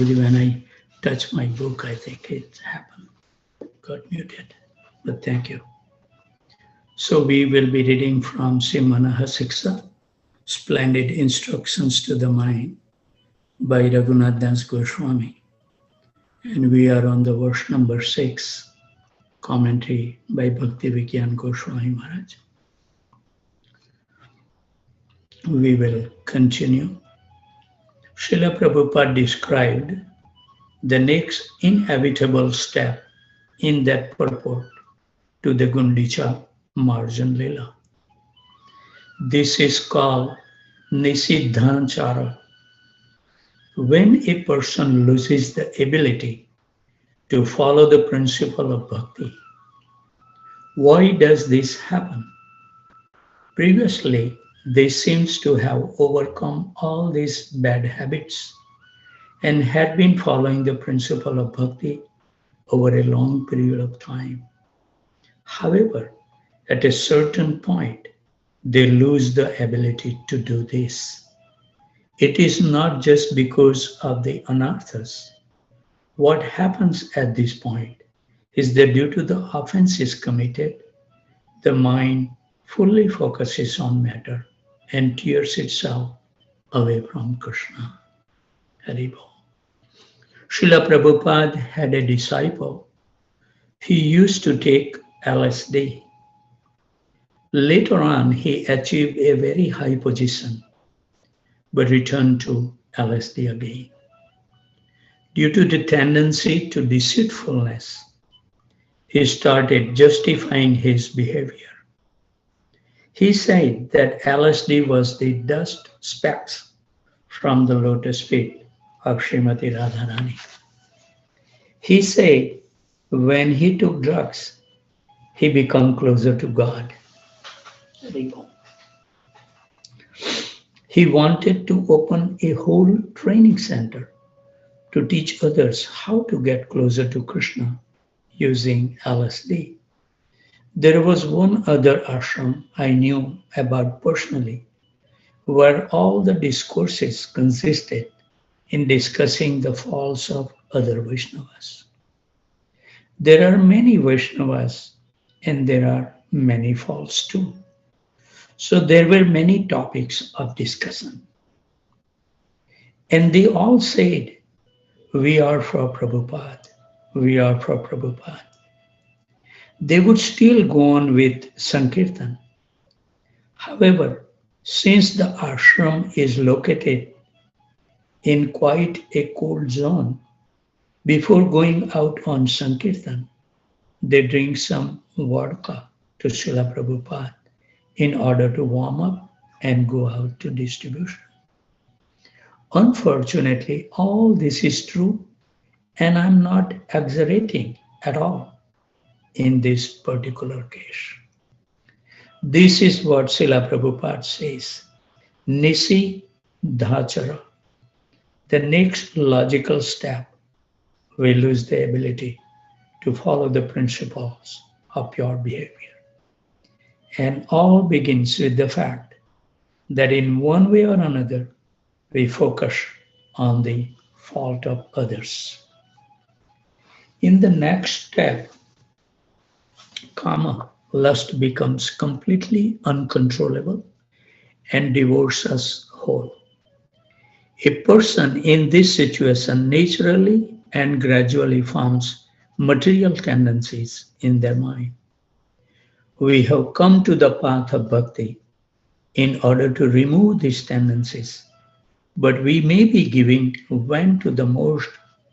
Prabhuji, when I touch my book, I think it happened, got muted. But thank you. So we will be reading from Simanaha Siksa, Splendid Instructions to the Mind by Raghunath Das Goswami. And we are on the verse number 6, commentary by Bhakti Vigyan Goswami Maharaj. We will continue. Srila Prabhupada described the next inevitable step in that purport to the Gundicha Marjan Lila. This is called Nisiddhanachara. When a person loses the ability to follow the principle of bhakti. Why does this happen? Previously, they seems to have overcome all these bad habits and had been following the principle of bhakti over a long period of time. However, at a certain point, they lose the ability to do this. It is not just because of the anarthas. What happens at this point is that due to the offenses committed, the mind fully focuses on matter and tears itself away from Krishna. Haribol. Srila Prabhupada had a disciple. He used to take LSD. Later on, he achieved a very high position, but returned to LSD again. Due to the tendency to deceitfulness, he started justifying his behavior. He said that LSD was the dust specks from the lotus feet of Srimati Radharani. He said when he took drugs, he became closer to God. He wanted to open a whole training center to teach others how to get closer to Krishna using LSD. There was one other ashram I knew about personally, where all the discourses consisted in discussing the faults of other Vaishnavas. There are many Vaishnavas and there are many faults too. So there were many topics of discussion. And they all said, we are for Prabhupada, we are for Prabhupada. They would still go on with Sankirtan. However, since the ashram is located in quite a cold zone, before going out on Sankirtan, they drink some vodka to Srila Prabhupada in order to warm up and go out to distribution. Unfortunately, all this is true, and I'm not exaggerating at all in this particular case. This is what Srila Prabhupada says, Nisi Dhachara. The next logical step, we lose the ability to follow the principles of pure behavior. And all begins with the fact that in one way or another, we focus on the fault of others. In the next step, kama, lust becomes completely uncontrollable and devours us whole. A person in this situation naturally and gradually forms material tendencies in their mind. We have come to the path of bhakti in order to remove these tendencies, but we may be giving vent to the most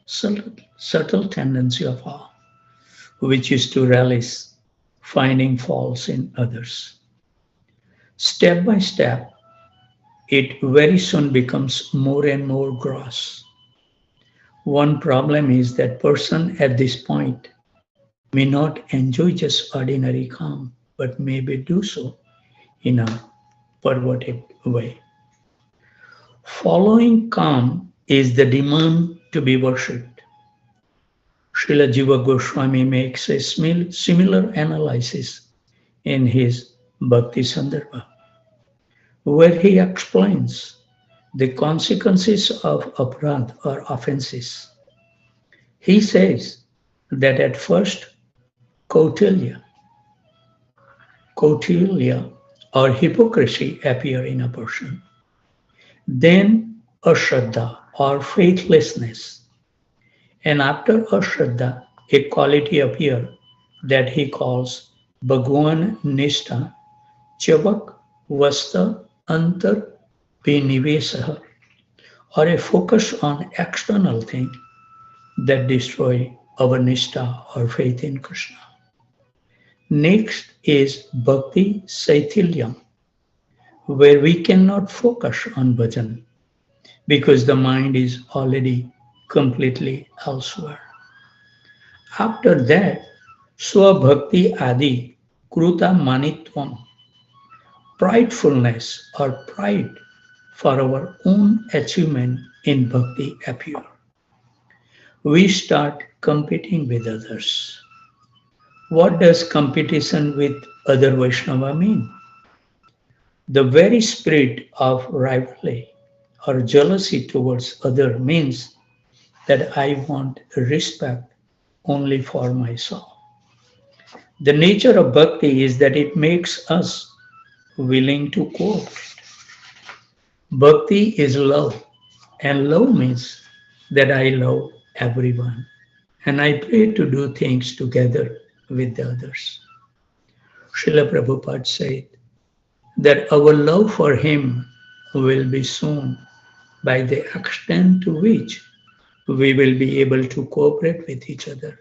subtle tendency of all, which is to relish finding faults in others. Step by step, it very soon becomes more and more gross. One problem is that person at this point may not enjoy just ordinary calm, but maybe do so in a perverted way. Following calm is the demand to be worshipped. Srila Jiva Goswami makes a similar analysis in his Bhakti Sandarbha, where he explains the consequences of aparadh or offenses. He says that at first Kautilya, Kautilya or hypocrisy appear in a person, then ashraddha or faithlessness, and after ashraddha, a quality appear that he calls Bhagwan Nishta Chavak Vasta Antar Binivesaha, or a focus on external thing that destroy our nishta or faith in Krishna. Next is Bhakti Saithilyam, where we cannot focus on bhajan because the mind is already completely elsewhere. After that, Swabhakti Adi Kruta Manitvam, pridefulness or pride for our own achievement in bhakti appear. We start competing with others. What does competition with other Vaishnava mean? The very spirit of rivalry or jealousy towards other means that I want respect only for myself. The nature of bhakti is that it makes us willing to cooperate. Bhakti is love, and love means that I love everyone and I pray to do things together with the others. Srila Prabhupada said that our love for him will be shown by the extent to which we will be able to cooperate with each other.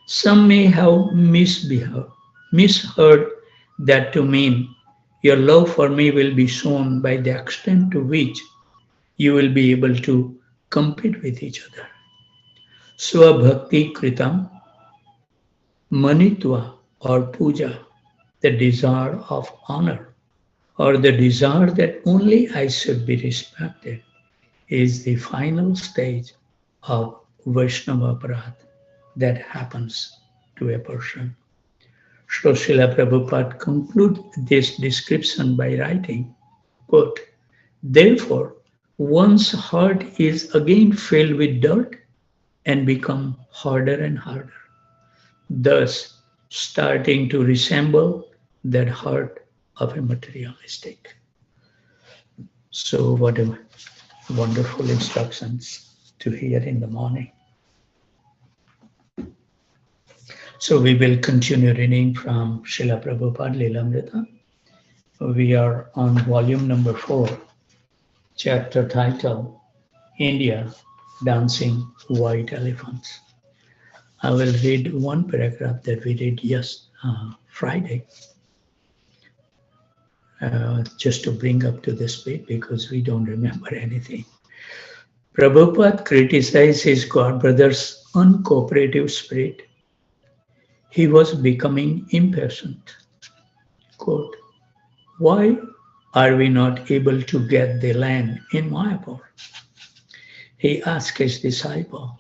Some may have misheard that to mean your love for me will be shown by the extent to which you will be able to compete with each other. Swabhakti Kritam Manitva or Puja, the desire of honor or the desire that only I should be respected, is the final stage of Vaishnava Aparadh that happens to a person. So Srila Prabhupada concludes this description by writing, quote, therefore, one's heart is again filled with dirt and become harder and harder, thus starting to resemble that heart of a materialistic. So what a wonderful instructions to hear in the morning. So we will continue reading from Srila Prabhupada Lilamrita. We are on volume number 4, chapter title, India Dancing White Elephants. I will read one paragraph that we read Friday, just to bring up to the speed because we don't remember anything. Prabhupada criticized his god brother's uncooperative spirit. He was becoming impatient. Quote, why are we not able to get the land in Mayapur? He asked his disciple.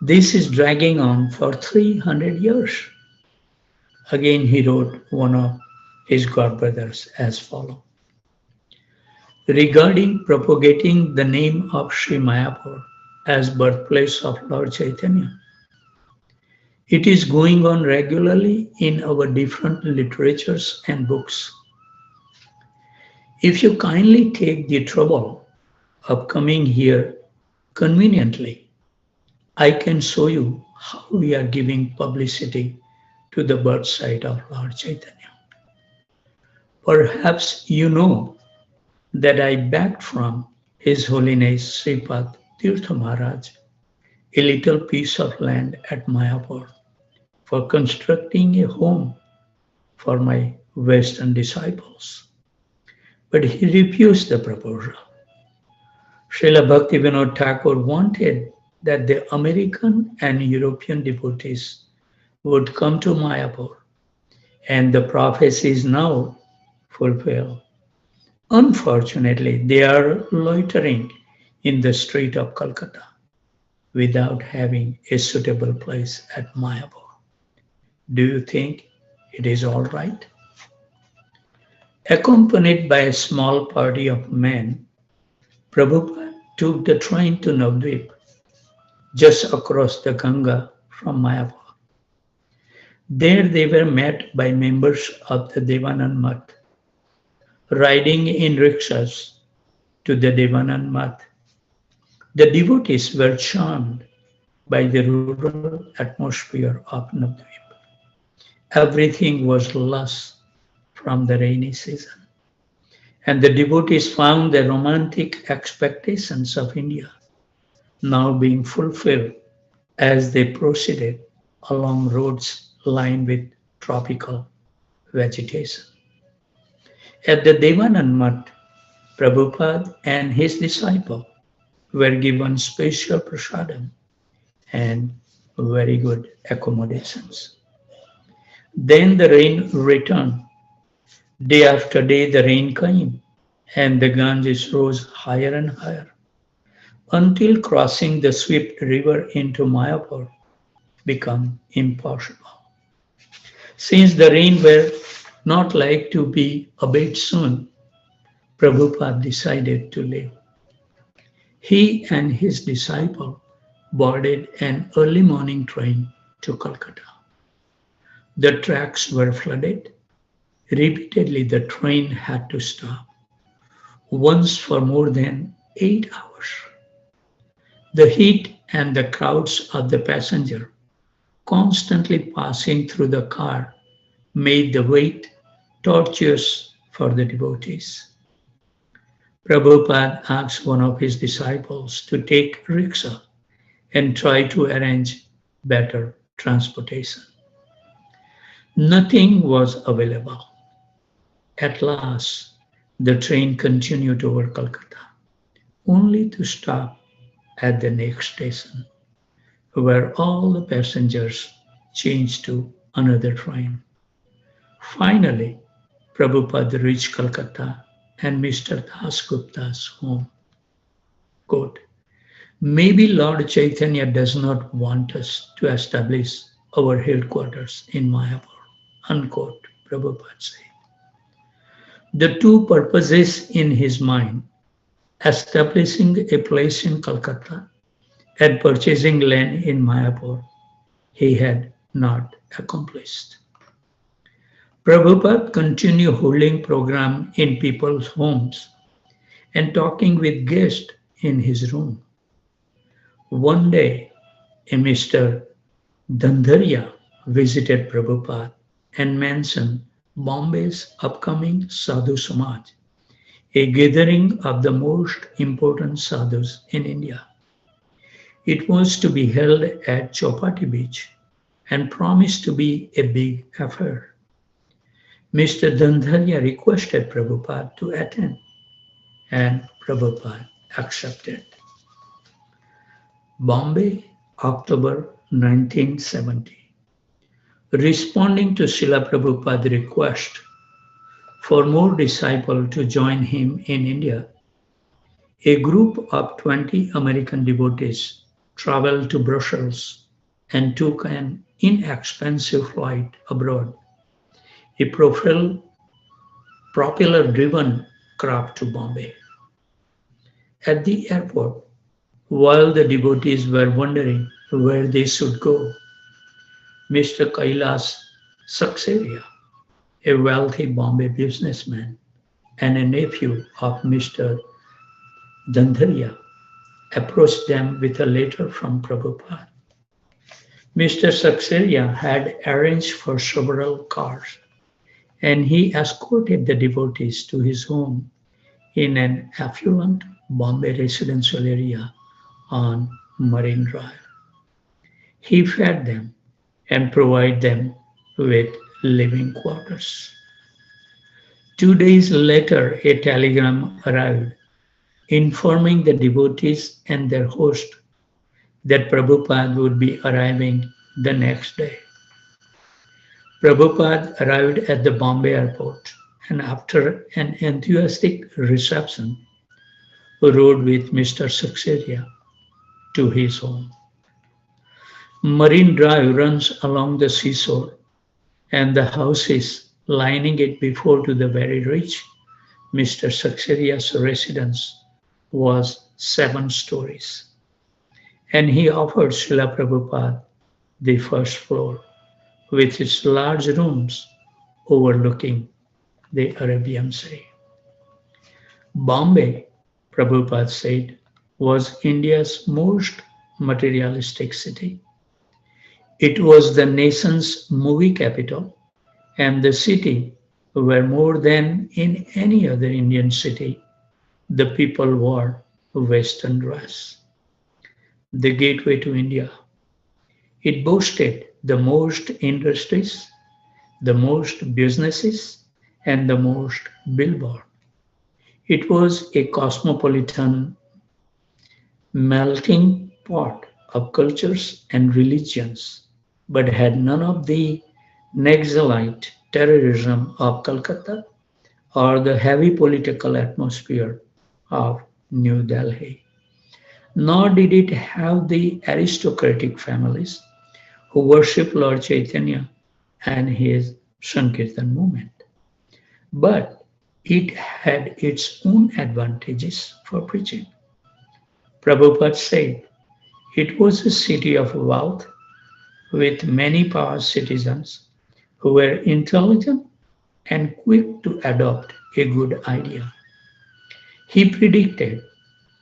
This is dragging on for 300 years. Again, he wrote one of his god brothers as follows. Regarding propagating the name of Sri Mayapur as birthplace of Lord Chaitanya, it is going on regularly in our different literatures and books. If you kindly take the trouble of coming here conveniently, I can show you how we are giving publicity to the birth site of Lord Chaitanya. Perhaps you know that I begged from His Holiness Sripad Tirtha Maharaj a little piece of land at Mayapur for constructing a home for my Western disciples. But he refused the proposal. Srila Bhaktivinoda Thakur wanted that the American and European devotees would come to Mayapur, and the prophecy is now fulfilled. Unfortunately, they are loitering in the street of Calcutta without having a suitable place at Mayapur. Do you think it is all right? Accompanied by a small party of men, Prabhupada took the train to Navadvip, just across the Ganga from Mayapur. There they were met by members of the Devanand Math, riding in rickshaws to the Devanand Math. The devotees were charmed by the rural atmosphere of Navadvip. Everything was lush from the rainy season, and the devotees found the romantic expectations of India now being fulfilled as they proceeded along roads lined with tropical vegetation. At the Devanand Math, Prabhupada and his disciple were given special prasadam and very good accommodations. Then the rain returned. Day after day, the rain came, and the Ganges rose higher and higher until crossing the swift river into Mayapur became impossible. Since the rain were not like to be abate soon, Prabhupada decided to leave. He and his disciple boarded an early morning train to Calcutta. The tracks were flooded. Repeatedly, the train had to stop, once for more than 8 hours. The heat and the crowds of the passenger constantly passing through the car made the wait torturous for the devotees. Prabhupada asked one of his disciples to take rickshaw and try to arrange better transportation. Nothing was available. At last, the train continued over Calcutta, only to stop at the next station, where all the passengers changed to another train. Finally, Prabhupada reached Calcutta and Mr. Das Gupta's home. Quote, maybe Lord Chaitanya does not want us to establish our headquarters in Mayapur, unquote, Prabhupada said. The two purposes in his mind, establishing a place in Calcutta and purchasing land in Mayapur, he had not accomplished. Prabhupada continued holding program in people's homes and talking with guests in his room. One day, a Mr. Dandharya visited Prabhupada and mentioned Bombay's upcoming Sadhu Samaj, a gathering of the most important sadhus in India. It was to be held at Chowpatty Beach and promised to be a big affair. Mr. Dandharya requested Prabhupada to attend, and Prabhupada accepted. Bombay, October 1970. Responding to Srila Prabhupada's request for more disciples to join him in India, a group of 20 American devotees traveled to Brussels and took an inexpensive flight abroad, a propeller-driven craft to Bombay. At the airport, while the devotees were wondering where they should go, Mr. Kailas Saxena, a wealthy Bombay businessman and a nephew of Mr. Dandharya, approached them with a letter from Prabhupada. Mr. Saxena had arranged for several cars, and he escorted the devotees to his home in an affluent Bombay residential area on Marine Drive. He fed them and provided them with living quarters. 2 days later, a telegram arrived informing the devotees and their host that Prabhupada would be arriving the next day. Prabhupada arrived at the Bombay airport and after an enthusiastic reception, rode with Mr. Saxena to his home. Marine Drive runs along the seashore, and the houses lining it before to the very rich Mr. Saxena's residence was 7 stories, and he offered Srila Prabhupada the first floor with its large rooms overlooking the Arabian Sea. Bombay, Prabhupada said, was India's most materialistic city. It was the nation's movie capital and the city where more than in any other Indian city, the people wore Western dress. The gateway to India. It boasted the most industries, the most businesses, and the most billboard. It was a cosmopolitan melting pot of cultures and religions, but had none of the Naxalite terrorism of Calcutta or the heavy political atmosphere of New Delhi. Nor did it have the aristocratic families who worship Lord Chaitanya and his Sankirtan movement. But it had its own advantages for preaching. Prabhupada said it was a city of wealth with many powerful citizens who were intelligent and quick to adopt a good idea. He predicted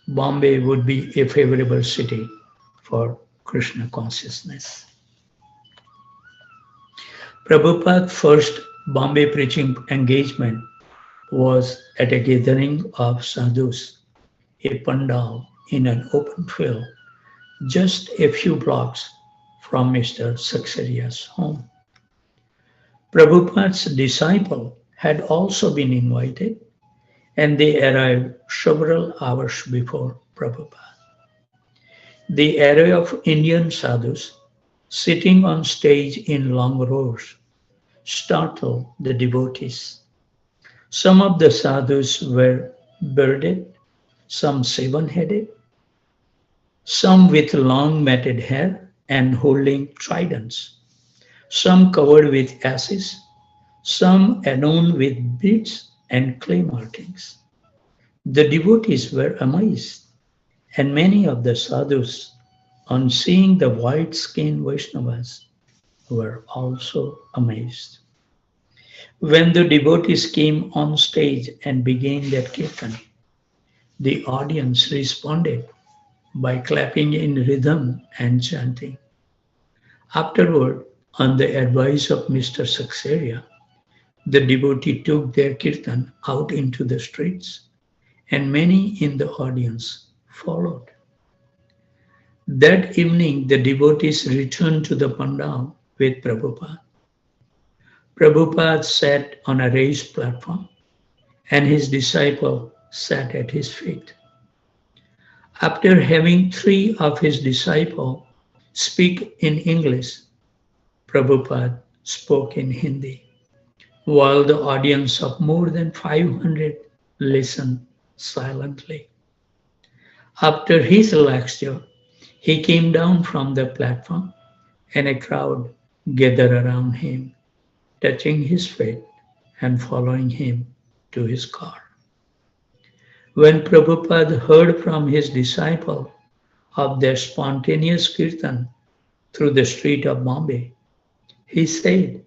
Bombay would be a favorable city for Krishna consciousness. Prabhupada's first Bombay preaching engagement was at a gathering of sadhus, a pandal in an open field just a few blocks from Mr. Saksaria's home. Prabhupada's disciple had also been invited, and they arrived several hours before Prabhupada. The array of Indian sadhus sitting on stage in long rows startled the devotees. Some of the sadhus were bearded, some seven-headed, some with long matted hair and holding tridents, some covered with ashes, some adorned with beads and clay markings. The devotees were amazed, and many of the sadhus, on seeing the white-skinned Vaishnavas, were also amazed. When the devotees came on stage and began their kirtan, the audience responded by clapping in rhythm and chanting. Afterward, on the advice of Mr. Saksaria, the devotee took their kirtan out into the streets, and many in the audience followed. That evening, the devotees returned to the pandal with Prabhupada. Prabhupada sat on a raised platform, and his disciple sat at his feet. After having 3 of his disciples speak in English, Prabhupada spoke in Hindi, while the audience of more than 500 listened silently. After his lecture, he came down from the platform, and a crowd gathered around him, touching his feet and following him to his car. When Prabhupada heard from his disciple of their spontaneous kirtan through the street of Bombay, he said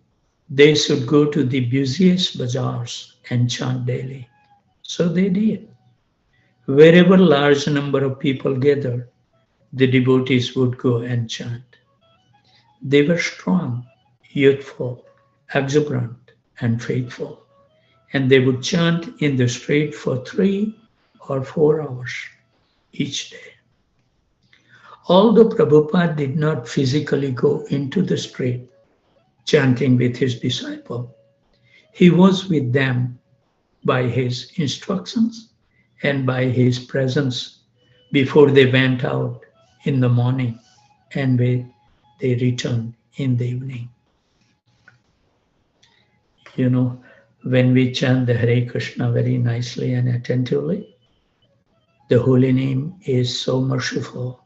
they should go to the busiest bazaars and chant daily. So they did. Wherever large number of people gathered, the devotees would go and chant. They were strong, youthful, exuberant, and faithful, and they would chant in the street for 3 or 4 hours each day. Although Prabhupada did not physically go into the street chanting with his disciple, he was with them by his instructions and by his presence before they went out in the morning and when they returned in the evening. You know, when we chant the Hare Krishna very nicely and attentively, the holy name is so merciful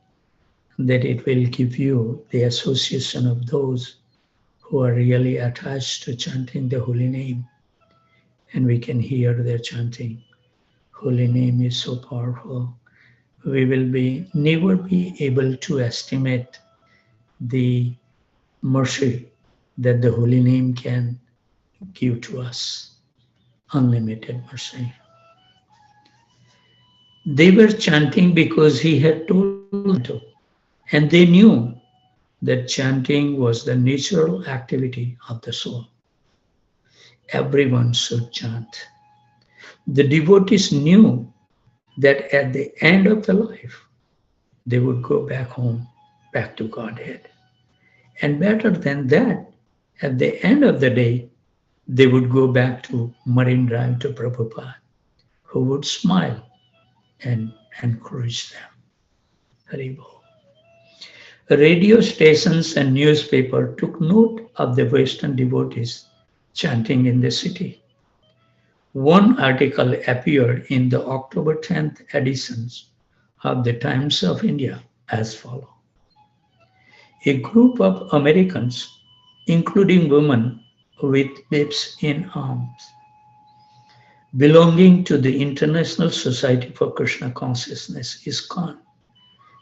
that it will give you the association of those who are really attached to chanting the holy name, and we can hear their chanting. Holy name is so powerful. we will be never be able to estimate the mercy that the holy name can give to us. Unlimited mercy. They were chanting because he had told them to, and they knew that chanting was the natural activity of the soul. Everyone should chant. The devotees knew that at the end of the life, they would go back home, back to Godhead. And better than that, at the end of the day, they would go back to Marine Drive to Prabhupada, who would smile and encourage them. Haribol. Radio stations and newspaper took note of the Western devotees chanting in the city. One article appeared in the October 10th editions of the Times of India as follows. A group of Americans, including women with babes in arms, belonging to the International Society for Krishna Consciousness, ISKCON,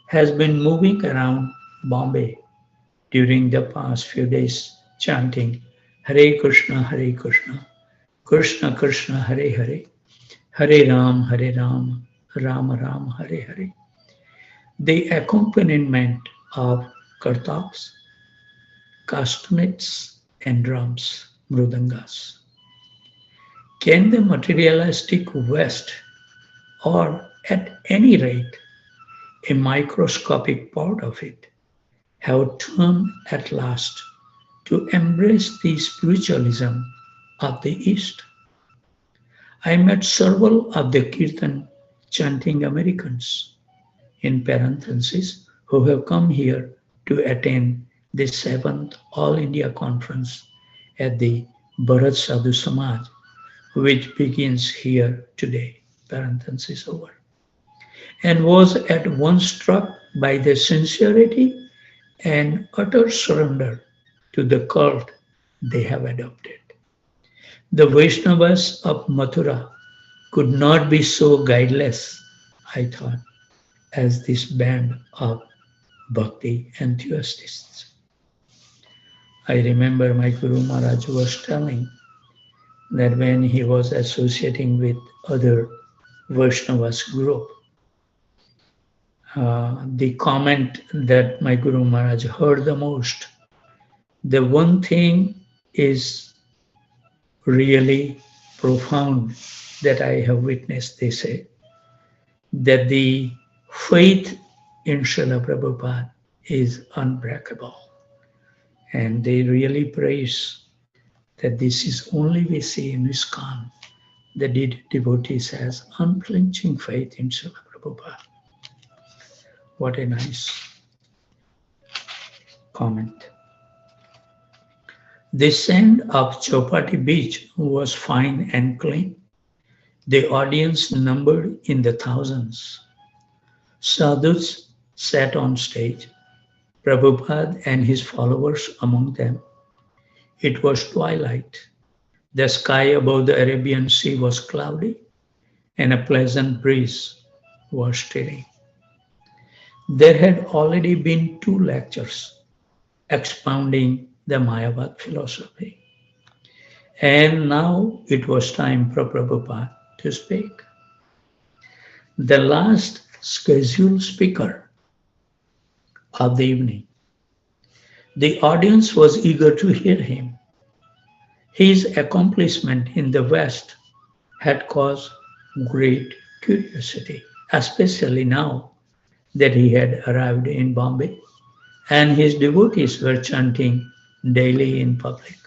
has been moving around Bombay during the past few days chanting Hare Krishna, Krishna Krishna, Hare Hare Ram, Rama Rama, Hare Hare. The accompaniment of kartals, castanets, and drums, mrudangas. Can the materialistic West, or at any rate, a microscopic part of it, have turned at last to embrace the spiritualism of the East? I met several of the Kirtan chanting Americans, in parentheses, who have come here to attend the 7th All India Conference at the Bharat Sadhu Samaj, which begins here today, parentheses over, and was at once struck by the sincerity and utter surrender to the cult they have adopted. The Vaishnavas of Mathura could not be so guideless, I thought, as this band of bhakti enthusiasts. I remember my Guru Maharaj was telling that when he was associating with other Vaishnavas group, the comment that my Guru Maharaj heard the most, the one thing is really profound that I have witnessed, they say, that the faith in Srila Prabhupada is unbreakable. And they really praise that this is only we see in ISKCON, the devotees has unflinching faith in Srila Prabhupada. What a nice comment. The sand of Chowpatty beach was fine and clean. The audience numbered in the thousands. Sadhus sat on stage, Prabhupada and his followers among them. It was twilight. The sky above the Arabian Sea was cloudy, and a pleasant breeze was stirring. There had already been 2 lectures expounding the Mayavad philosophy. And now it was time for Prabhupada to speak. The last scheduled speaker of the evening. The audience was eager to hear him. His accomplishment in the West had caused great curiosity, especially now that he had arrived in Bombay and his devotees were chanting daily in public.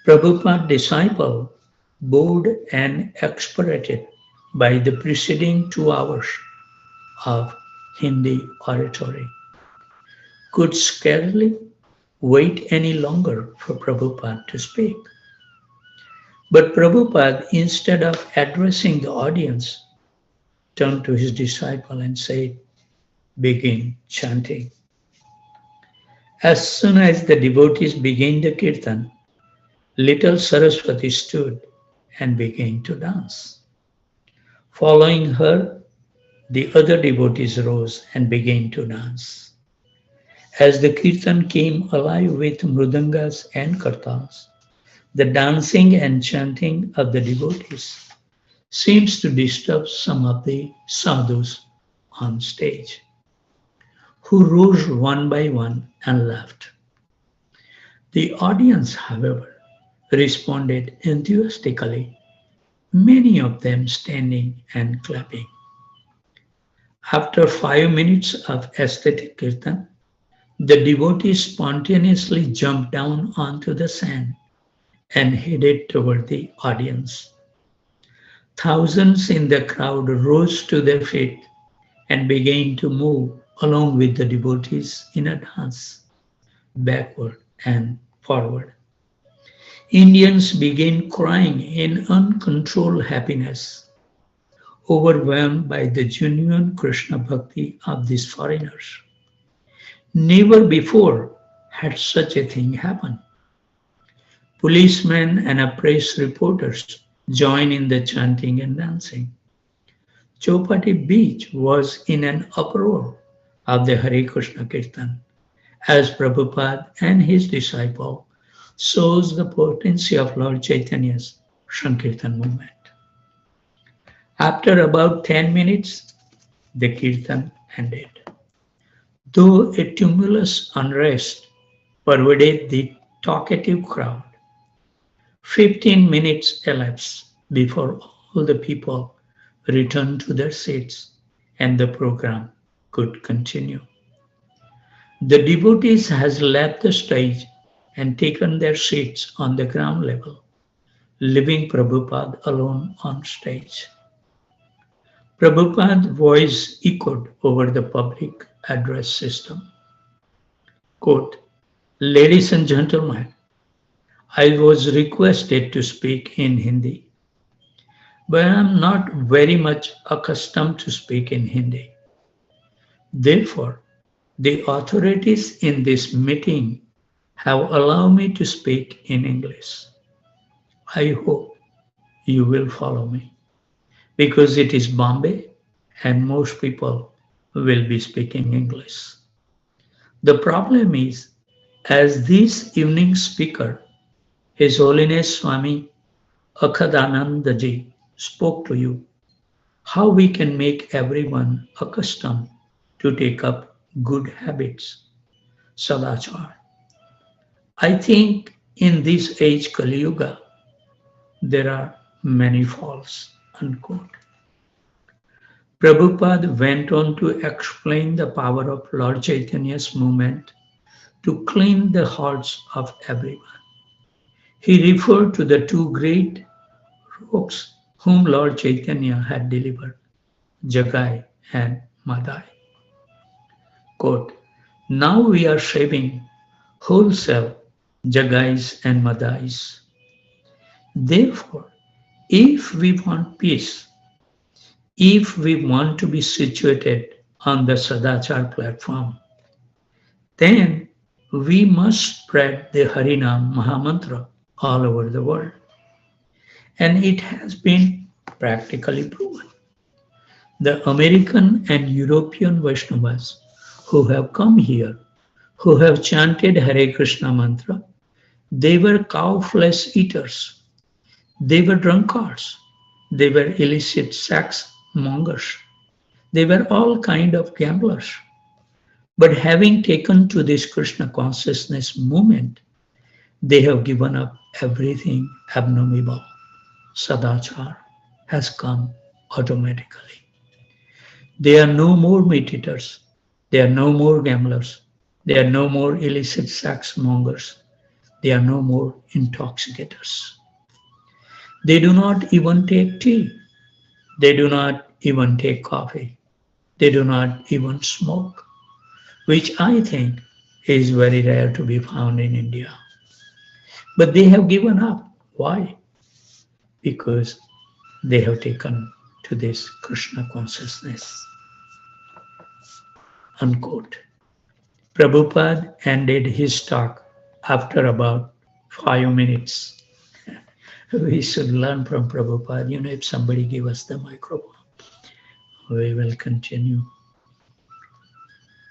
Prabhupada's disciple, bored and exasperated by the preceding 2 hours of Hindi oratory, could scarcely wait any longer for Prabhupada to speak. But Prabhupada, instead of addressing the audience, turned to his disciple and said, "Begin chanting." As soon as the devotees began the kirtan, little Saraswati stood and began to dance. Following her, The other devotees rose and began to dance. As the kirtan came alive with mrudangas and kartals, the dancing and chanting of the devotees seems to disturb some of the sadhus on stage, who rose one by one and left. The audience, however, responded enthusiastically, many of them standing and clapping. After 5 minutes of aesthetic kirtan, the devotees spontaneously jumped down onto the sand and headed toward the audience. Thousands in the crowd rose to their feet and began to move along with the devotees in a dance, backward and forward. Indians began crying in uncontrolled happiness, overwhelmed by the genuine Krishna bhakti of these foreigners. Never before had such a thing happened. Policemen and press reporters joined in the chanting and dancing. Chowpatty beach was in an uproar of the Hare Krishna Kirtan as Prabhupada and his disciple shows the potency of Lord Chaitanya's Sankirtan movement. After about 10 minutes, the Kirtan ended. Though a tumultuous unrest pervaded the talkative crowd, 15 minutes elapsed before all the people returned to their seats and the program could continue. The devotees has left the stage and taken their seats on the ground level, leaving Prabhupada alone on stage. Prabhupada's voice echoed over the public address system. Quote, "Ladies and gentlemen, I was requested to speak in Hindi, but I am not very much accustomed to speak in Hindi. Therefore, the authorities in this meeting have allowed me to speak in English. I hope you will follow me because it is Bombay and most people will be speaking English. The problem is, as this evening speaker, His Holiness Swami Akhadanandaji spoke to you, how we can make everyone accustomed to take up good habits, sadachar. I think in this age Kali Yuga, there are many faults." Unquote. Prabhupada went on to explain the power of Lord Chaitanya's movement to clean the hearts of everyone. He referred to the two great rocks whom Lord Chaitanya had delivered, Jagai and Madai. Quote, "Now we are shaving wholesale Jagais and Madais. Therefore, if we want peace, if we want to be situated on the Sadachar platform, then we must spread the Harinam Mahamantra all over the world. And it has been practically proven. The American and European Vaishnavas who have come here, who have chanted Hare Krishna mantra, they were cow flesh eaters. They were drunkards. They were illicit sex mongers. They were all kind of gamblers. But having taken to this Krishna consciousness movement, they have given up everything abnormal. Sadachar has come automatically. They are no more meat eaters. They are no more gamblers. They are no more illicit sex mongers. They are no more intoxicators. They do not even take tea. They do not even take coffee. They do not even smoke, which I think is very rare to be found in India. But they have given up. Why? Because they have taken to this Krishna consciousness. Unquote. Prabhupada ended his talk after about 5 minutes. We should learn from Prabhupada. If somebody give us the microphone, We will continue.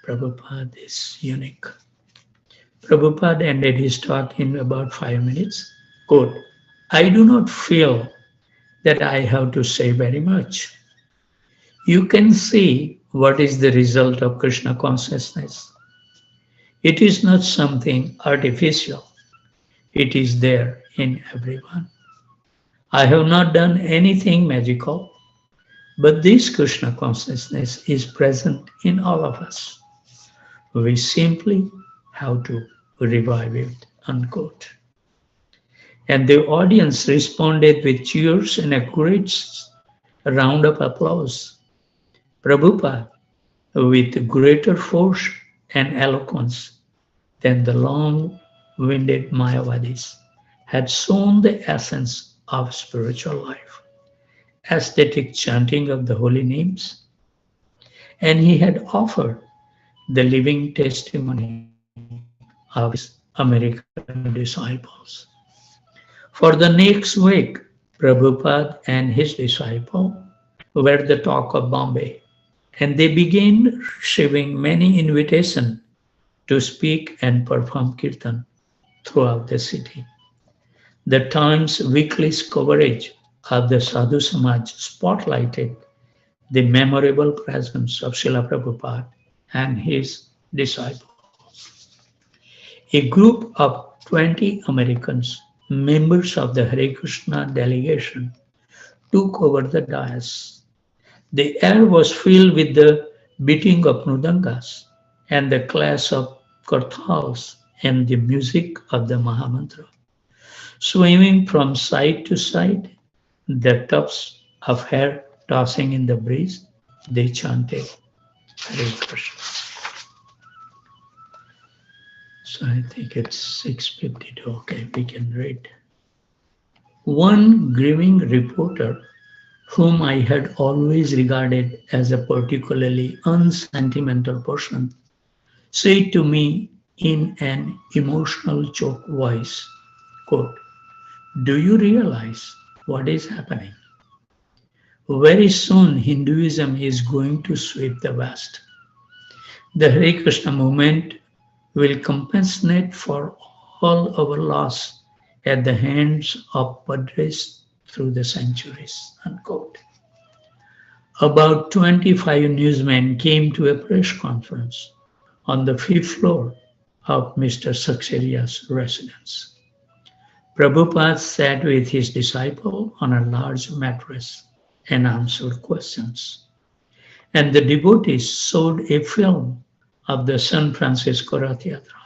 Prabhupada is unique. Prabhupada ended his talk in about 5 minutes. Quote, I do not feel that I have to say very much. You can see what is the result of Krishna consciousness. It is not something artificial. It is there in everyone. I have not done anything magical, but this Krishna consciousness is present in all of us. We simply have to revive it, unquote. And the audience responded with cheers and a great round of applause. Prabhupada, with greater force and eloquence than the long-winded Mayavadis, had shown the essence of spiritual life, aesthetic chanting of the holy names, and he had offered the living testimony of his American disciples. For the next week, Prabhupada and his disciple were the talk of Bombay, and they began receiving many invitations to speak and perform kirtan throughout the city. The Times weekly coverage of the Sadhu Samaj spotlighted the memorable presence of Srila Prabhupada and his disciples. A group of 20 Americans, members of the Hare Krishna delegation, took over the dais. The air was filled with the beating of mrudangas and the clash of kartals and the music of the Mahamantra. Swimming from side to side, the tufts of hair tossing in the breeze, they chanted Hare Krishna. So I think it's 6:52. Okay, we can read. One grieving reporter, whom I had always regarded as a particularly unsentimental person, said to me in an emotional choked voice, quote, do you realize what is happening? Very soon Hinduism is going to sweep the West. The Hare Krishna movement will compensate for all our loss at the hands of padres through the centuries. Unquote. About 25 newsmen came to a press conference on the fifth floor of Mr. Saksaria's residence. Prabhupada sat with his disciple on a large mattress and answered questions. And the devotees showed a film of the San Francisco Rath Yatra.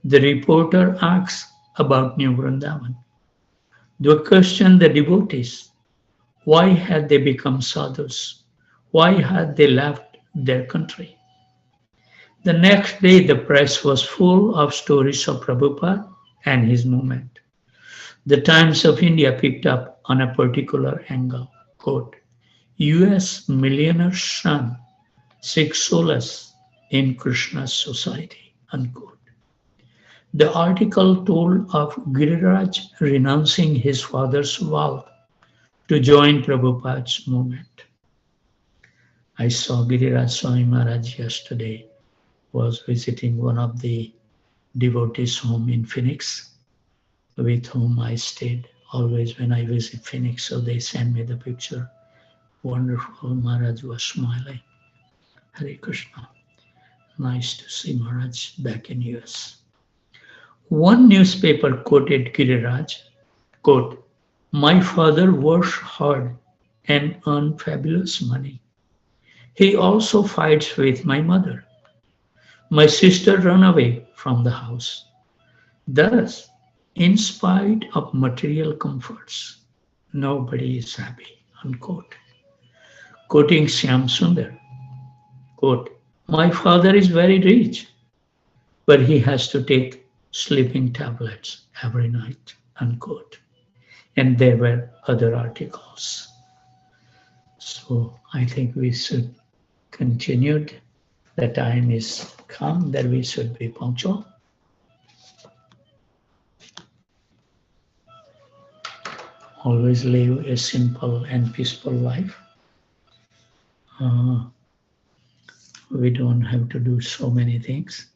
The reporter asked about New Vrindavan. They questioned the devotees. Why had they become sadhus? Why had they left their country? The next day, the press was full of stories of Prabhupada and his movement. The Times of India picked up on a particular angle. Quote, US millionaire son seeks solace in Krishna's society. Unquote. The article told of Giriraj renouncing his father's wealth to join Prabhupada's movement. I saw Giriraj Swami Maharaj yesterday, was visiting one of the devotees' home in Phoenix, with whom I stayed always when I visit Phoenix. So they sent me the picture. Wonderful, Maharaj was smiling. Hare Krishna. Nice to see Maharaj back in US. One newspaper quoted Giriraj, quote, my father works hard and earns fabulous money. He also fights with my mother. My sister ran away from the house. Thus, in spite of material comforts, nobody is happy, unquote. Quoting Shyam Sundar, quote, my father is very rich, but he has to take sleeping tablets every night, unquote. And there were other articles. So I think we should continue. The time is come that we should be punctual. Always live a simple and peaceful life. Uh, we don't have to do so many things.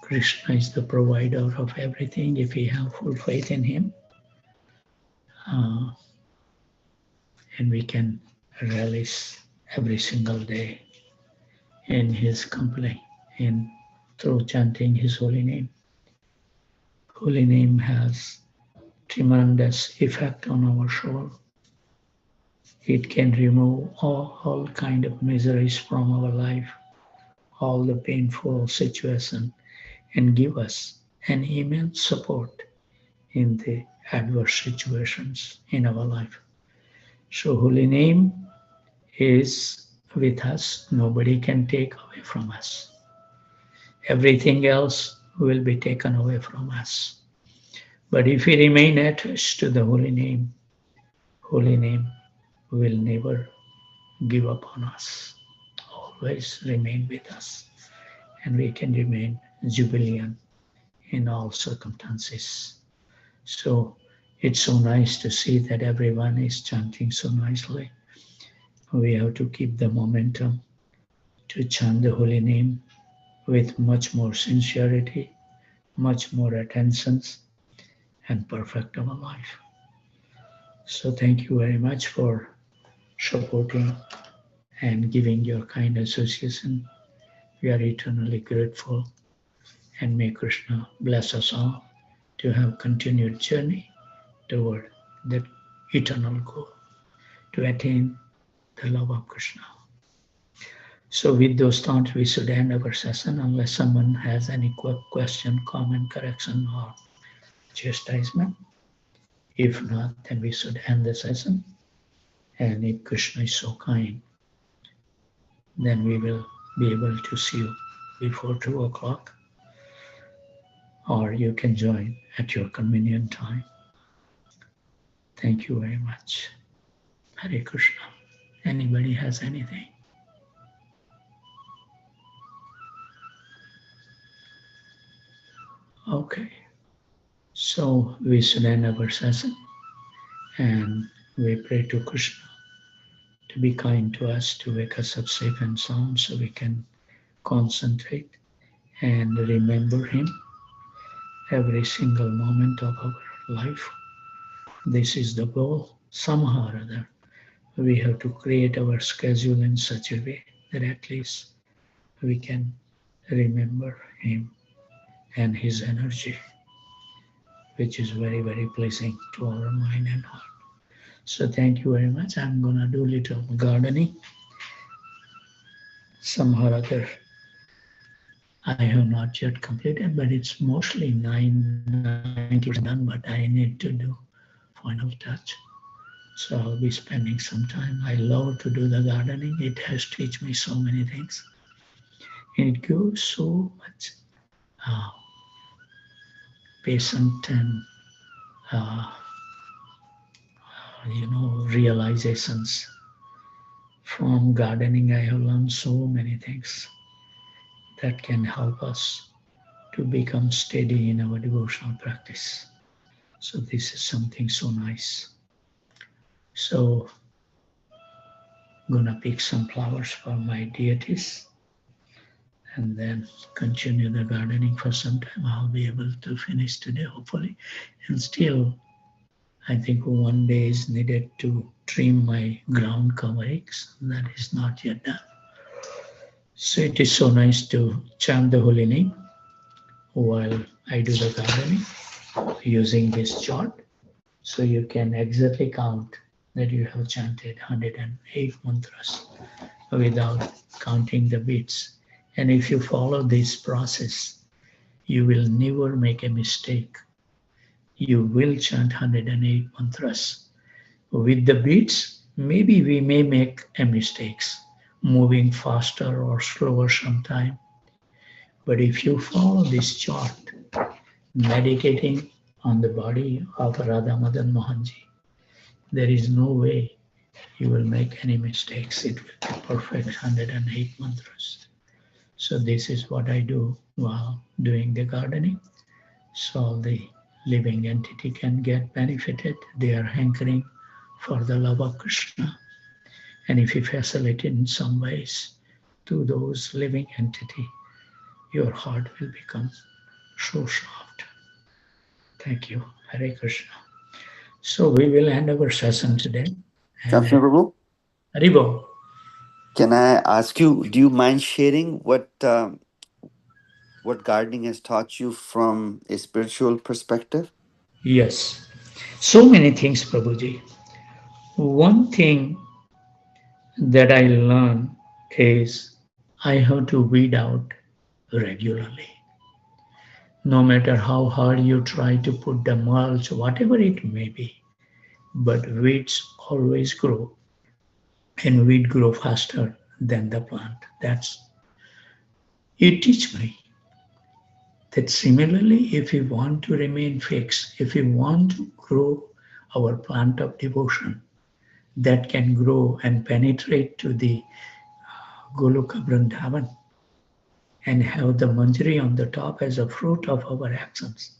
Krishna is the provider of everything if we have full faith in Him. Uh, and we can relish every single day in His company, in through chanting His holy name. Holy name has tremendous effect on our soul. It can remove all kind of miseries from our life, all the painful situation, and give us an immense support in the adverse situations in our life. So holy name is with us. Nobody can take away from us. Everything else will be taken away from us. But if we remain attached to the holy name will never give up on us. Always remain with us. And we can remain jubilant in all circumstances. So it's so nice to see that everyone is chanting so nicely. We have to keep the momentum to chant the holy name with much more sincerity, much more attentions, and perfect our life. So thank you very much for supporting and giving your kind association. We are eternally grateful, and may Krishna bless us all to have continued journey toward that eternal goal, to attain the love of Krishna. So with those thoughts, we should end our session unless someone has any question, comment, correction, or chastisement. If not, then we should end the session. And if Krishna is so kind, then we will be able to see you before 2 o'clock, or you can join at your convenient time. Thank you very much. Hare Krishna. Anybody has anything? Okay. So we should end our session, and we pray to Krishna to be kind to us, to wake us up safe and sound so we can concentrate and remember Him every single moment of our life. This is the goal. Somehow or other, we have to create our schedule in such a way that at least we can remember Him and His energy, which is very, very pleasing to our mind and heart. So thank you very much. I'm gonna do little gardening. Somehow or other, I have not yet completed, but it's mostly 90% done, but I need to do final touch. So I'll be spending some time. I love to do the gardening. It has taught me so many things. And it gives so much patience and realizations. From gardening, I have learned so many things that can help us to become steady in our devotional practice. So this is something so nice. So I'm gonna pick some flowers for my deities and then continue the gardening for some time. I'll be able to finish today, hopefully. And still, I think one day is needed to trim my ground coverings. That is not yet done. So it is so nice to chant the holy name while I do the gardening using this chart. So you can exactly count that you have chanted 108 mantras without counting the beats. And if you follow this process, you will never make a mistake. You will chant 108 mantras. With the beats, maybe we may make a mistakes, moving faster or slower sometime. But if you follow this chart, meditating on the body of Radha Madan Mohanji, there is no way you will make any mistakes. It will be perfect 108 mantras. So this is what I do while doing the gardening. So the living entity can get benefited. They are hankering for the love of Krishna. And if you facilitate in some ways to those living entity, your heart will become so soft. Thank you. Hare Krishna. So we will end our session today. And Krishna Prabhu, Haribo. can I ask you, do you mind sharing what gardening has taught you from a spiritual perspective? Yes. So many things, Prabhuji. One thing that I learned is I have to weed out regularly. No matter how hard you try to put the mulch, whatever it may be, but weeds always grow, and weed grow faster than the plant. That's it. Teach me that similarly, if we want to remain fixed, if we want to grow our plant of devotion that can grow and penetrate to the Goloka Vrindavan and have the manjari on the top as a fruit of our actions,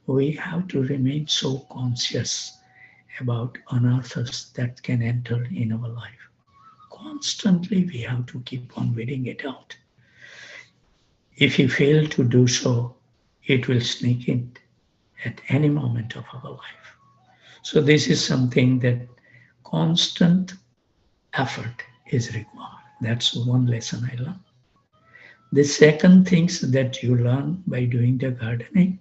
we have to remain so conscious about unearths that can enter in our life. Constantly, we have to keep on weeding it out. If we fail to do so, it will sneak in at any moment of our life. So, this is something that constant effort is required. That's one lesson I learned. The second things that you learn by doing the gardening,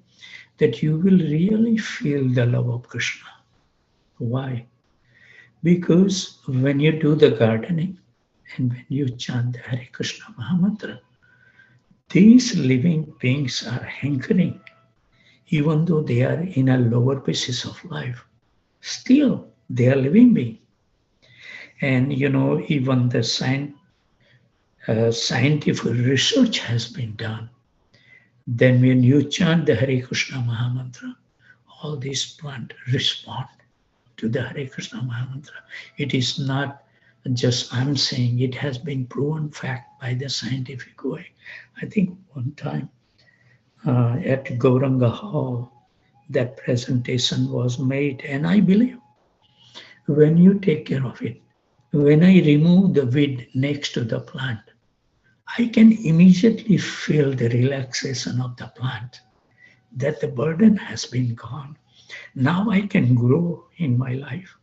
that you will really feel the love of Krishna. Why? Because when you do the gardening and when you chant the Hare Krishna Mahamantra, these living beings are hankering, even though they are in a lower basis of life. Still, they are living beings. And even the scientific research has been done. Then when you chant the Hare Krishna Mahamantra, all these plants respond to the Hare Krishna Mahamantra. It is not just I'm saying, it has been proven fact by the scientific way. I think one time at Gauranga Hall, that presentation was made, and I believe when you take care of it, when I remove the weed next to the plant, I can immediately feel the relaxation of the plant, that the burden has been gone. Now I can grow in my life.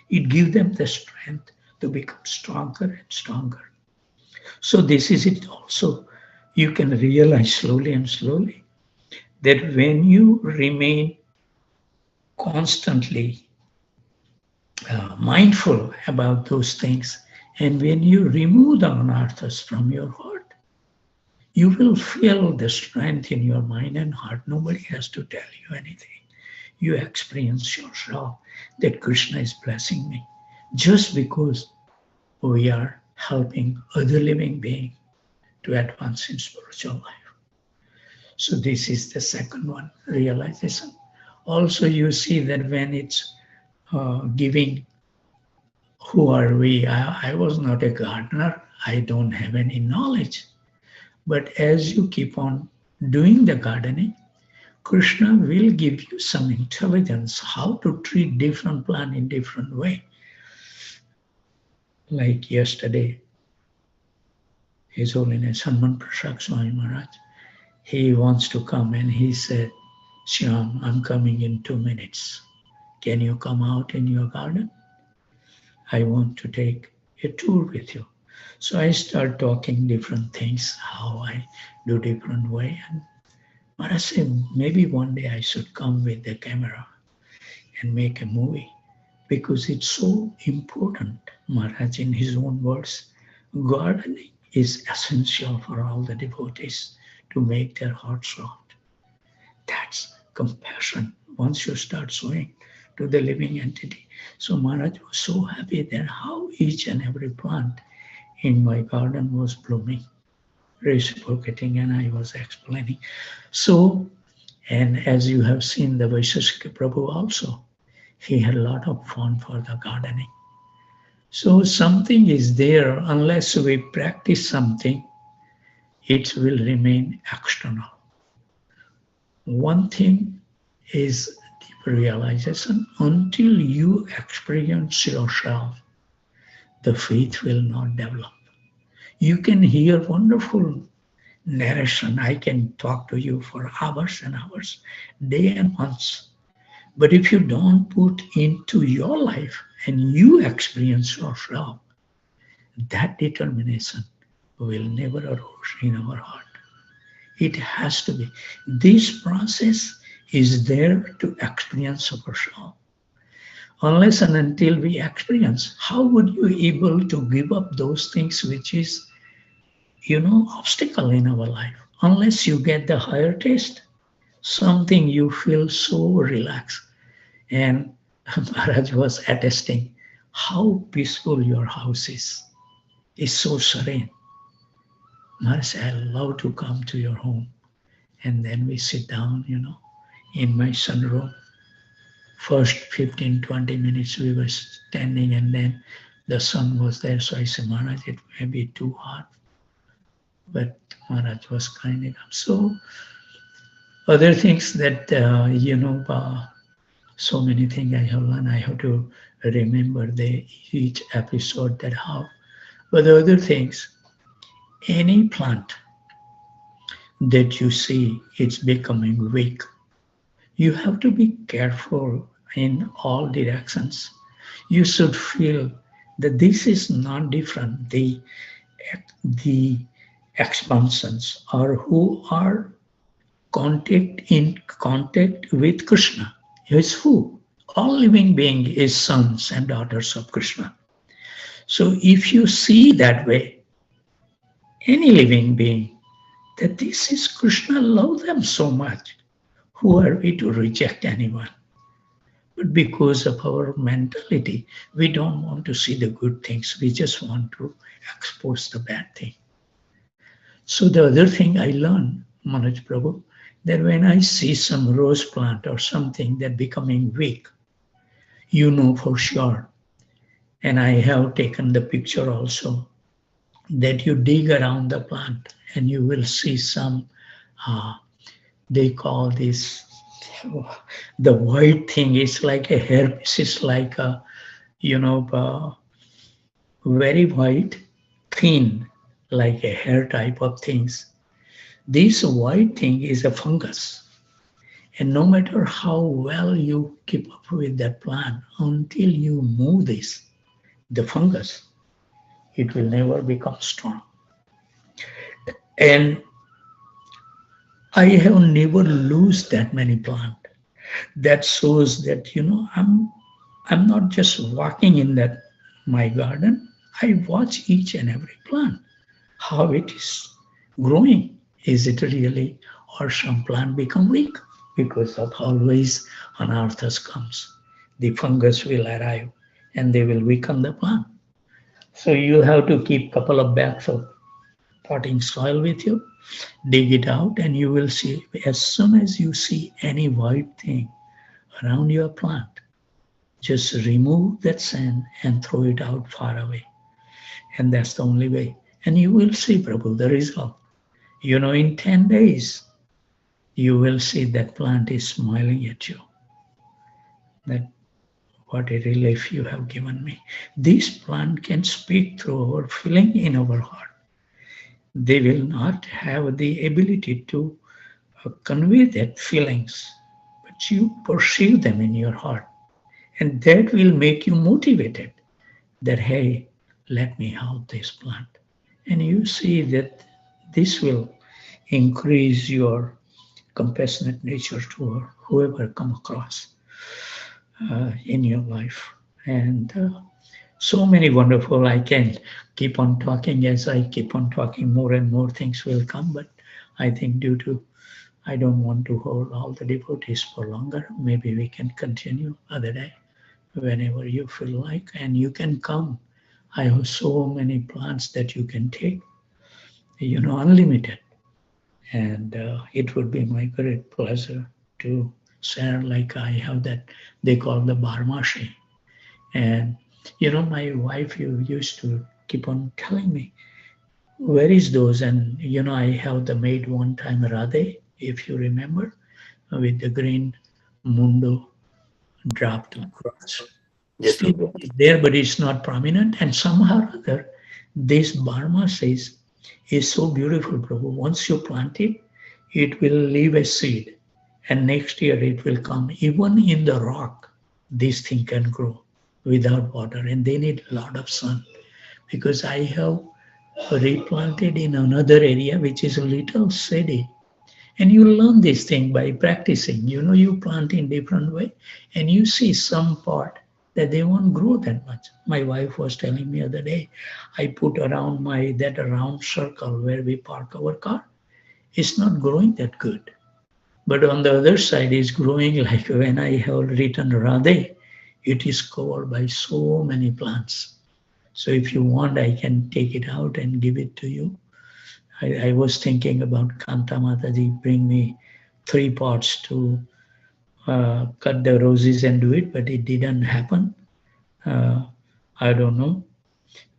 It gives them the strength to become stronger and stronger. So this is it also. You can realize slowly and slowly that when you remain constantly mindful about those things, and when you remove the anarthas from your heart, you will feel the strength in your mind and heart. Nobody has to tell you anything. You experience yourself that Krishna is blessing me just because we are helping other living beings to advance in spiritual life. So this is the second one, realization. Also, you see that when it's giving, who are we? I was not a gardener. I don't have any knowledge. But as you keep on doing the gardening, Krishna will give you some intelligence how to treat different plant in different way. Like yesterday, His Holiness Hanuman Prasad Swami Maharaj, he wants to come and he said, Shyam, I'm coming in 2 minutes. Can you come out in your garden? I want to take a tour with you. So I start talking different things, how I do different way. And Maharaj said, maybe one day I should come with the camera and make a movie because it's so important. Maharaj, in his own words, gardening is essential for all the devotees to make their hearts soft. That's compassion once you start showing to the living entity. So Maharaj was so happy that how each and every plant in my garden was blooming, reciprocating, and I was explaining. So, and as you have seen the Vaisheshika Prabhu also, he had a lot of fun for the gardening. So something is there, unless we practice something, it will remain external. One thing is deep realization until you experience yourself the faith will not develop. You can hear wonderful narration. I can talk to you for hours and hours, day and months. But if you don't put into your life and you experience yourself, that determination will never arise in our heart. It has to be. This process is there to experience ourselves. Unless and until we experience, how would you able to give up those things which is, obstacle in our life? Unless you get the higher taste, something you feel so relaxed. And Maharaj was attesting how peaceful your house is. It's so serene. Maharaj, I love to come to your home. And then we sit down, in my sunroom. First 15, 20 minutes we were standing, and then the sun was there. So I said, Maharaj, it may be too hot. But Maharaj was kind enough. So other things that, so many things I have learned. I have to remember each episode that how. But the other things, any plant that you see, it's becoming weak. You have to be careful in all directions. You should feel that this is not different. The expansions are who are contact with Krishna. Is who? All living being is sons and daughters of Krishna. So if you see that way, any living being, that this is Krishna love them so much, who are we to reject anyone? But because of our mentality, we don't want to see the good things. We just want to expose the bad thing. So the other thing I learned, Manoj Prabhu, that when I see some rose plant or something that becoming weak, you know for sure, and I have taken the picture also, that you dig around the plant and you will see some, uh, they call this, the white thing is like a hair, it's like a, very white, thin, like a hair type of things. This white thing is a fungus. And no matter how well you keep up with that plant, until you move this, the fungus, it will never become strong. And I have never lose that many plant. That shows that I'm not just walking in that my garden. I watch each and every plant, how it is growing. Is it really, or some plant become weak because of always anarthas comes. The fungus will arrive and they will weaken the plant. So you have to keep couple of bags of potting soil with you, dig it out, and you will see as soon as you see any white thing around your plant, just remove that sand and throw it out far away. And that's the only way. And you will see, Prabhu, the result. In 10 days, you will see that plant is smiling at you. That what a relief you have given me. This plant can speak through our feeling in our heart. They will not have the ability to convey that feelings, but you perceive them in your heart. And that will make you motivated that, hey, let me have this plant. And you see that this will increase your compassionate nature to whoever come across in your life. And so many wonderful, I can keep on talking. As I keep on talking, more and more things will come. But I think due to, I don't want to hold all the devotees for longer. Maybe we can continue other day whenever you feel like, and you can come. I have so many plants that you can take, unlimited. And it would be my great pleasure to share, like I have that, they call the barmashi. And, my wife used to keep on telling me, where is those? And, I have the maid one time, Radhe, if you remember, with the green mundo dropped across. Yes, Still Prabhu. it is there, but it's not prominent. And somehow or other, this Burma says is so beautiful, Prabhu. Once you plant it will leave a seed, and next year it will come. Even in the rock, this thing can grow without water, and they need a lot of sun. Because I have replanted in another area which is a little shady, and you learn this thing by practicing. You plant in different way, and you see some part that they won't grow that much. My wife was telling me the other day, I put around my that round circle where we park our car. It's not growing that good. But on the other side, it's growing like when I have written Radhe, it is covered by so many plants. So if you want, I can take it out and give it to you. I was thinking about Kanta Mataji, bring me 3 pots to cut the roses and do it, but it didn't happen. Uh, I don't know.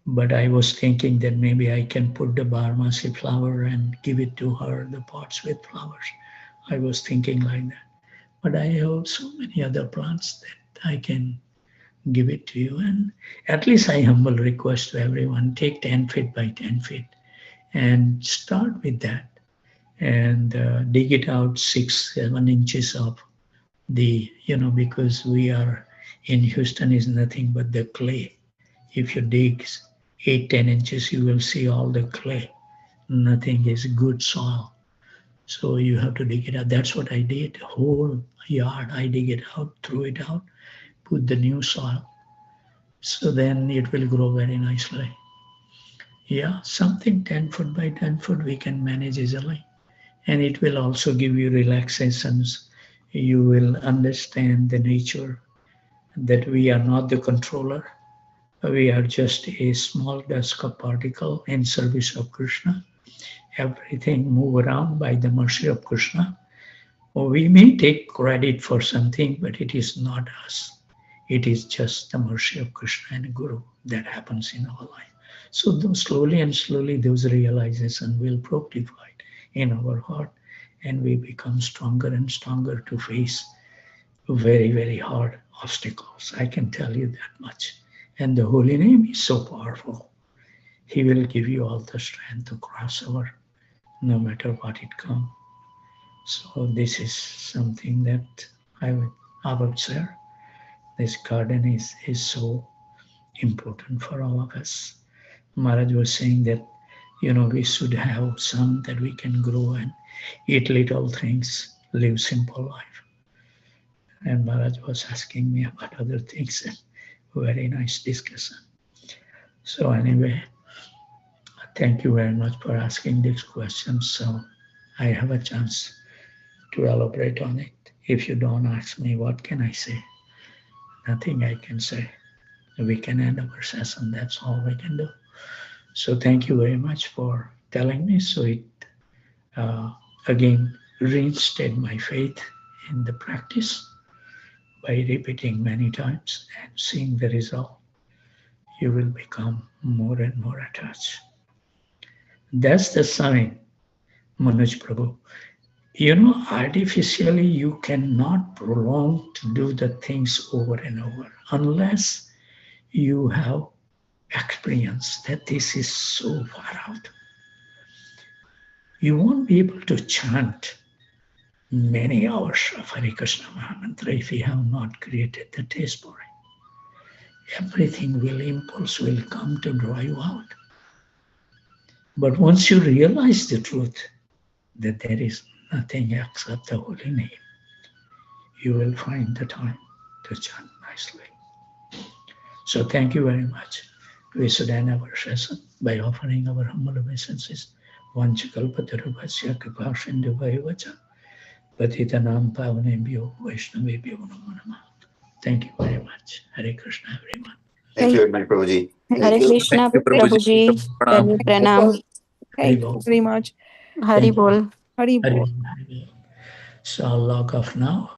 But I was thinking that maybe I can put the Barmasi flower and give it to her, the pots with flowers. I was thinking like that. But I have so many other plants that I can give it to you. And at least I humble request to everyone, take 10 feet by 10 feet and start with that, and dig it out 6 7 inches of because we are in Houston is nothing but the clay. If you dig 8 10 inches, you will see all the clay. Nothing is good soil. So you have to dig it out. That's what I did. Whole yard, I dig it out, throw it out, put the new soil. So then it will grow very nicely. Yeah, something 10 foot by 10 foot we can manage easily. And it will also give you relaxations. You will understand the nature that we are not the controller. We are just a small dust particle in service of Krishna. Everything move around by the mercy of Krishna. We may take credit for something, but it is not us. It is just the mercy of Krishna and Guru that happens in our life. So slowly and slowly those realization will fructify in our heart, and we become stronger and stronger to face very, very hard obstacles. I can tell you that much. And the holy name is so powerful. He will give you all the strength to cross over no matter what it comes. So this is something that I would share. This garden is so important for all of us. Maharaj was saying that we should have some that we can grow and eat little things, live simple life. And Maharaj was asking me about other things, and very nice discussion. So anyway, thank you very much for asking these questions. So I have a chance to elaborate on it. If you don't ask me, what can I say? Nothing I can say. We can end our session. That's all we can do. So thank you very much for telling me. So it uh, again reinstated my faith in the practice by repeating many times and seeing the result. You will become more and more attached. That's the sign, Manoj Prabhu. Artificially, you cannot prolong to do the things over and over unless you have experience that this is so far out. You won't be able to chant many hours of Hare Krishna Mahamantra if you have not created the taste for it. Everything impulse will come to draw you out. But once you realize the truth that there is nothing except the holy name, you will find the time to chant nicely. So thank you very much. We should end our session by offering our humble obeisances. Vanchakalpatarubhasya kripasindhuvaivacha patitanam pavanebhyo vaishnavebhyo namo namah. Thank you very much. Hare Krishna, everyone. Thank you Thank very much, Prabhuji. Hare Thank you. Thank Krishna, you, Prabhuji. Prabhuji. Pranam. Danny Pranam. Hare Thank you Bol. very much. Hari Thank you. Bol. Hari Hare Bol. Bol. Hare Bol. So I'll log off now.